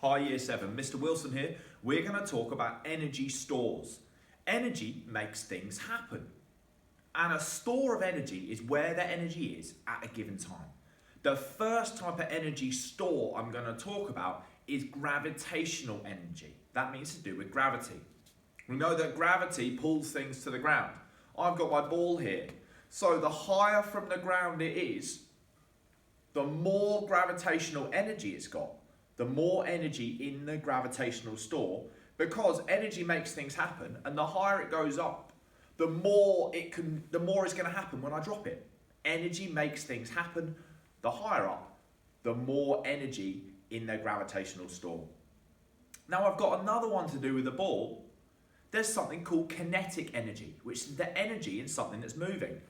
Hi Year 7, Mr. Wilson here. We're going to talk about energy stores. Energy makes things happen. And a store of energy is where the energy is at a given time. The first type of energy store I'm going to talk about is gravitational energy. That means to do with gravity. We know that gravity pulls things to the ground. I've got my ball here. So the higher from the ground it is, the more gravitational energy it's got, the more energy in the gravitational store, because energy makes things happen, and the higher it goes up, the more it's going to happen when I drop it. Energy makes things happen. The higher up, the more energy in their gravitational store. Now I've got another one to do with the ball. There's something called kinetic energy, which is the energy in something that's moving.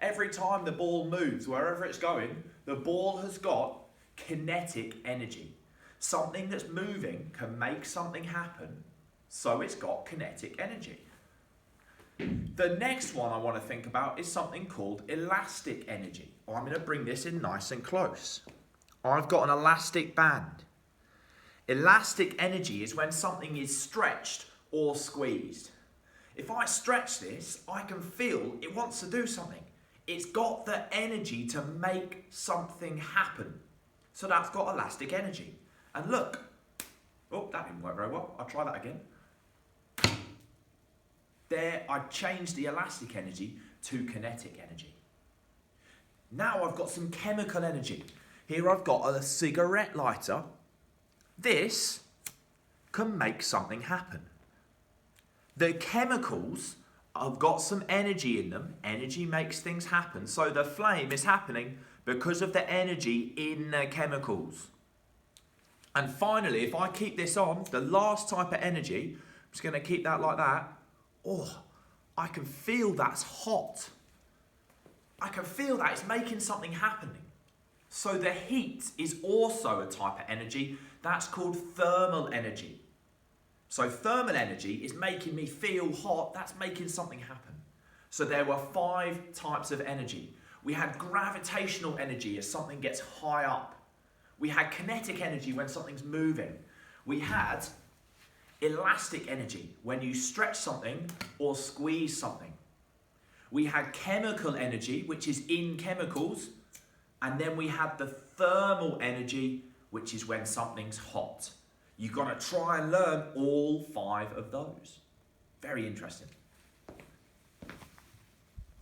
Every time the ball moves, wherever it's going, the ball has got kinetic energy. Something that's moving can make something happen, so it's got kinetic energy. The next one I want to think about is something called elastic energy. I'm going to bring this in nice and close. I've got an elastic band. Elastic energy is when something is stretched or squeezed. If I stretch this, I can feel it wants to do something. It's got the energy to make something happen. So that's got elastic energy. And look, oh, that didn't work very well. I'll try that again. There, I changed the elastic energy to kinetic energy. Now I've got some chemical energy. Here I've got a cigarette lighter. This can make something happen. The chemicals have got some energy in them. Energy makes things happen. So the flame is happening because of the energy in the chemicals. And finally, if I keep this on, the last type of energy, I'm just going to keep that like that. Oh, I can feel that's hot. I can feel that it's making something happening. So the heat is also a type of energy. That's called thermal energy. So thermal energy is making me feel hot. That's making something happen. So there were 5 types of energy. We had gravitational energy as something gets high up. We had kinetic energy when something's moving. We had elastic energy when you stretch something or squeeze something. We had chemical energy, which is in chemicals. And then we had the thermal energy, which is when something's hot. You've got to try and learn all 5 of those. Very interesting.